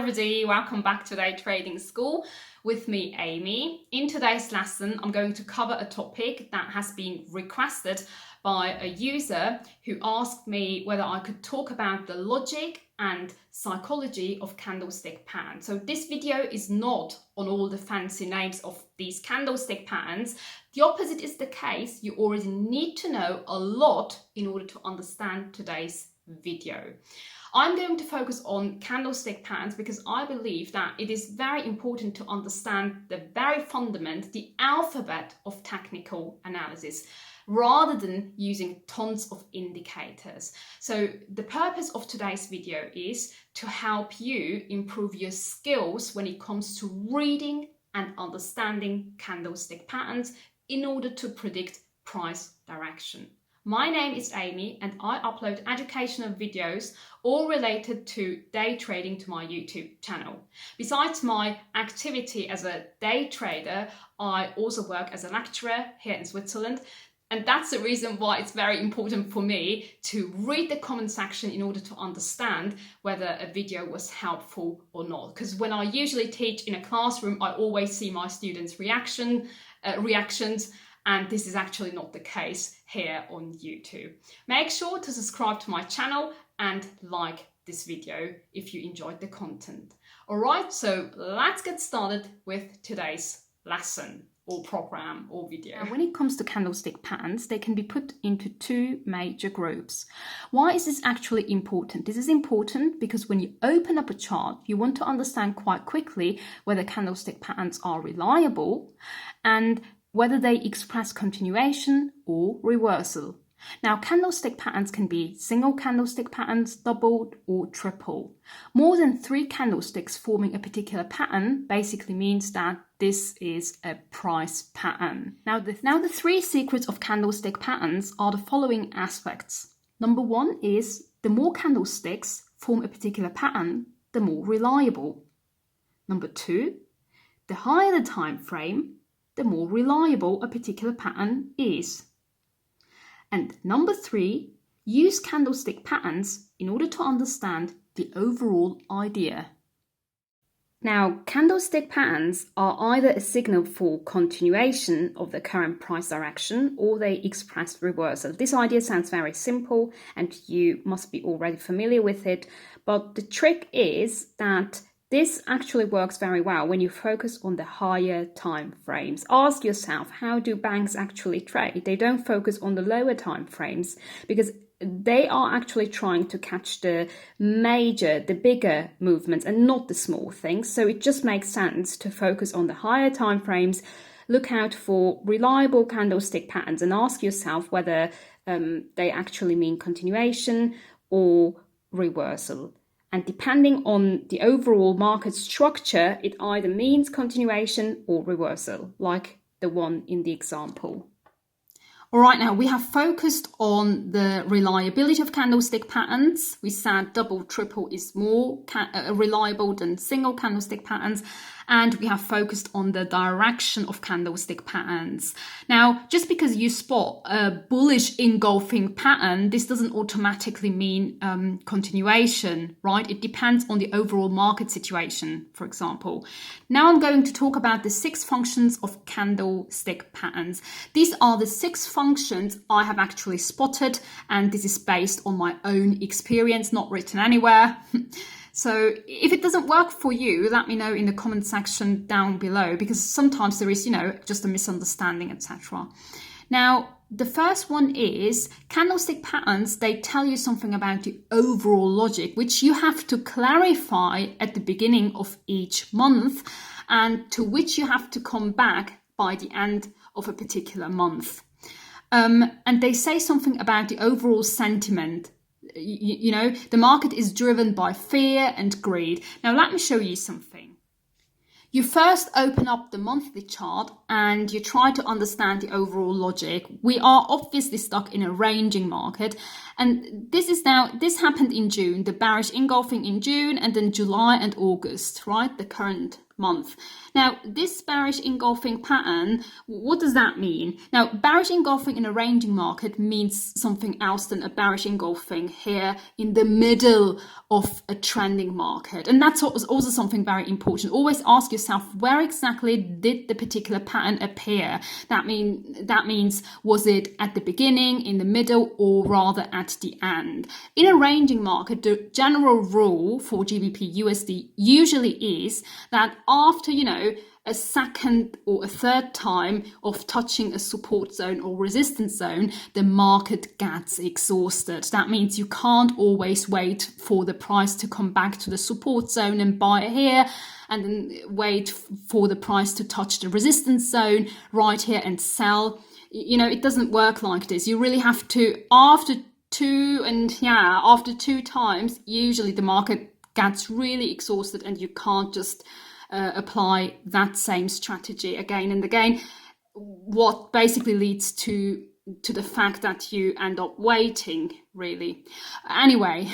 everybody, welcome back to Day Trading School with me, Amy. In today's lesson, I'm going to cover a topic that has been requested by a user who asked me whether I could talk about the logic and psychology of candlestick patterns. So this video is not on all the fancy names of these candlestick patterns. The opposite is the case. You already need to know a lot in order to understand today's video. I'm going to focus on candlestick patterns because I believe that it is very important to understand the very fundament, the alphabet of technical analysis, rather than using tons of indicators. So the purpose of today's video is to help you improve your skills when it comes to reading and understanding candlestick patterns in order to predict price direction. My name is Amy and I upload educational videos all related to day trading to my YouTube channel. Besides my activity as a day trader, I also work as a lecturer here in Switzerland. And that's the reason why it's very important for me to read the comment section in order to understand whether a video was helpful or not. Because when I usually teach in a classroom, I always see my students' reactions, and this is actually not the case here on YouTube. Make sure to subscribe to my channel and like this video if you enjoyed the content. All right, so let's get started with today's lesson or program or video. Now, when it comes to candlestick patterns, they can be put into two major groups. Why is this actually important? This is important because when you open up a chart, you want to understand quite quickly whether candlestick patterns are reliable and whether they express continuation or reversal. Now, candlestick patterns can be single candlestick patterns, doubled or triple. More than 3 candlesticks forming a particular pattern basically means that this is a price pattern. Now the 3 secrets of candlestick patterns are the following aspects. Number 1 is the more candlesticks form a particular pattern, the more reliable. Number 2, the higher the time frame, the more reliable a particular pattern is. And number 3, use candlestick patterns in order to understand the overall idea. Now, candlestick patterns are either a signal for continuation of the current price direction or they express reversal. This idea sounds very simple and you must be already familiar with it, but the trick is that this actually works very well when you focus on the higher time frames. Ask yourself, how do banks actually trade? They don't focus on the lower time frames because they are actually trying to catch the bigger movements and not the small things. So it just makes sense to focus on the higher time frames, look out for reliable candlestick patterns and ask yourself whether they actually mean continuation or reversal. And depending on the overall market structure, it either means continuation or reversal, like the one in the example. All right, now we have focused on the reliability of candlestick patterns. We said double, triple is more reliable than single candlestick patterns. And we have focused on the direction of candlestick patterns. Now, just because you spot a bullish engulfing pattern, this doesn't automatically mean continuation, right? It depends on the overall market situation, for example. Now I'm going to talk about the 6 functions of candlestick patterns. These are the 6 functions I have actually spotted, and this is based on my own experience, not written anywhere. So if it doesn't work for you, let me know in the comment section down below, because sometimes there is, just a misunderstanding, etc. Now, the first one is candlestick patterns. They tell you something about the overall logic, which you have to clarify at the beginning of each month and to which you have to come back by the end of a particular month. And they say something about the overall sentiment. The market is driven by fear and greed. Now, let me show you something. You first open up the monthly chart and you try to understand the overall logic. We are obviously stuck in a ranging market. And this happened in June, the bearish engulfing in June and then July and August, right? The current month. Now, this bearish engulfing pattern, what does that mean? Now, bearish engulfing in a ranging market means something else than a bearish engulfing here in the middle of a trending market. And that's also something very important. Always ask yourself, where exactly did the particular pattern appear? That means, was it at the beginning, in the middle, or rather at the end? In a ranging market, the general rule for GBP USD usually is that after, a second or a third time of touching a support zone or resistance zone, the market gets exhausted. That means you can't always wait for the price to come back to the support zone and buy here, and then wait for the price to touch the resistance zone right here and sell. It doesn't work like this. You really have to, after two times, usually the market gets really exhausted and you can't just apply that same strategy again and again, what basically leads to the fact that you end up waiting, really. Anyway,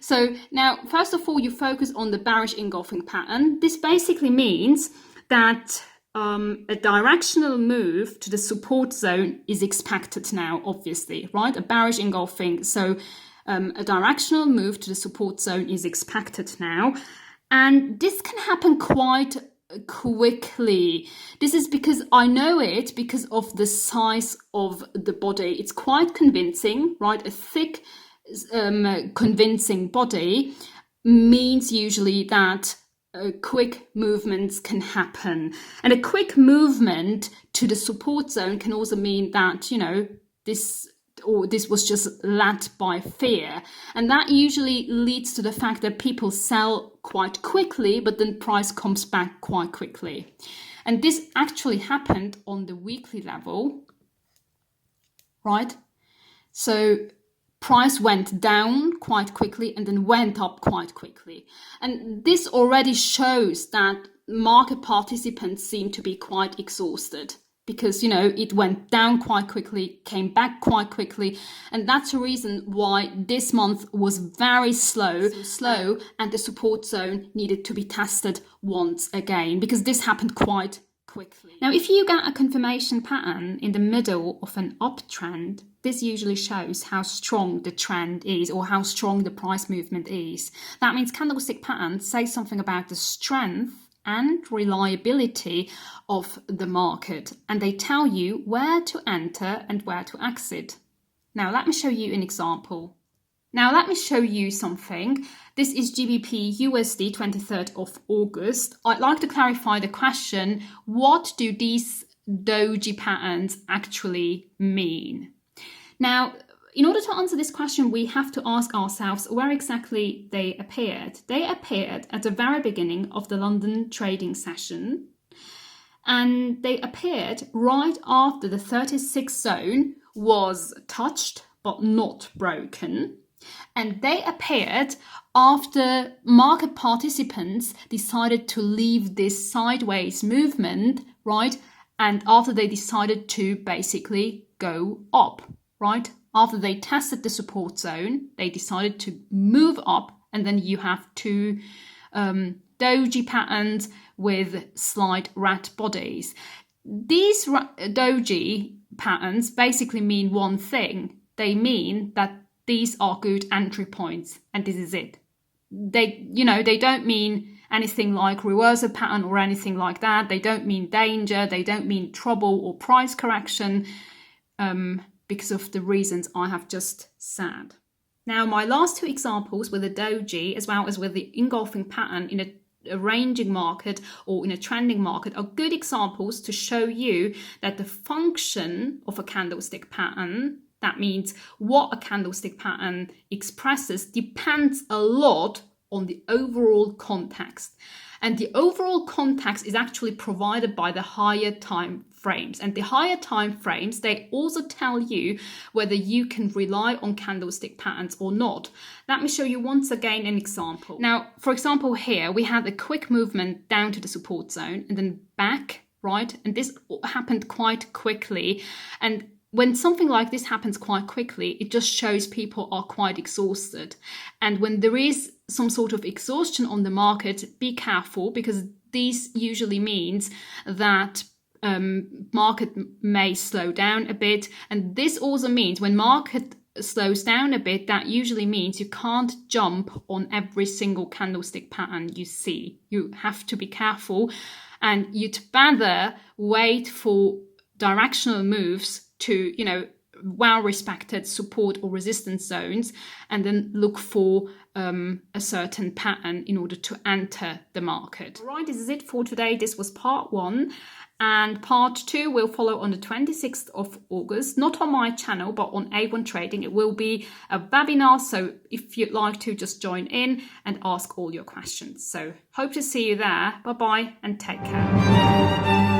so now first of all, you focus on the bearish engulfing pattern. This basically means that a directional move to the support zone is expected now, obviously, right? A bearish engulfing, so a directional move to the support zone is expected now. And this can happen quite quickly. This is because I know it because of the size of the body. It's quite convincing, right? A thick, convincing body means usually that quick movements can happen. And a quick movement to the support zone can also mean that, this was just led by fear. And that usually leads to the fact that people sell quite quickly, but then price comes back quite quickly. And this actually happened on the weekly level, right? So price went down quite quickly and then went up quite quickly. And this already shows that market participants seem to be quite exhausted, because, it went down quite quickly, came back quite quickly. And that's the reason why this month was very slow, and the support zone needed to be tested once again, because this happened quite quickly. Now, if you get a confirmation pattern in the middle of an uptrend, this usually shows how strong the trend is or how strong the price movement is. That means candlestick patterns say something about the strength and reliability of the market, and they tell you where to enter and where to exit. Now, let me show you an example. Now, let me show you something. This is GBP USD 23rd of August. I'd like to clarify the question, what do these Doji patterns actually mean? Now, in order to answer this question, we have to ask ourselves where exactly they appeared. They appeared at the very beginning of the London trading session, and they appeared right after the 36 zone was touched but not broken. And they appeared after market participants decided to leave this sideways movement, right? And after they decided to basically go up, right? After they tested the support zone, they decided to move up, and then you have two Doji patterns with slight red bodies. These Doji patterns basically mean one thing. They mean that these are good entry points, and this is it. They don't mean anything like reversal pattern or anything like that. They don't mean danger. They don't mean trouble or price correction. Because of the reasons I have just said. Now, my last two examples with the Doji as well as with the engulfing pattern in a ranging market or in a trending market are good examples to show you that the function of a candlestick pattern, that means what a candlestick pattern expresses, depends a lot on the overall context. And the overall context is actually provided by the higher time frames. And the higher time frames, they also tell you whether you can rely on candlestick patterns or not. Let me show you once again an example. Now, for example, here we had a quick movement down to the support zone and then back, right? And this happened quite quickly. And when something like this happens quite quickly, it just shows people are quite exhausted. And when there is some sort of exhaustion on the market, be careful, because this usually means that market may slow down a bit. And this also means when market slows down a bit, that usually means you can't jump on every single candlestick pattern you see. You have to be careful, and you'd rather wait for directional moves to, well-respected support or resistance zones, and then look for a certain pattern in order to enter the market. All right, this is it for today. This was part 1. And part 2 will follow on the 26th of August, not on my channel, but on A1 Trading. It will be a webinar, so if you'd like to, just join in and ask all your questions. So hope to see you there. Bye-bye and take care.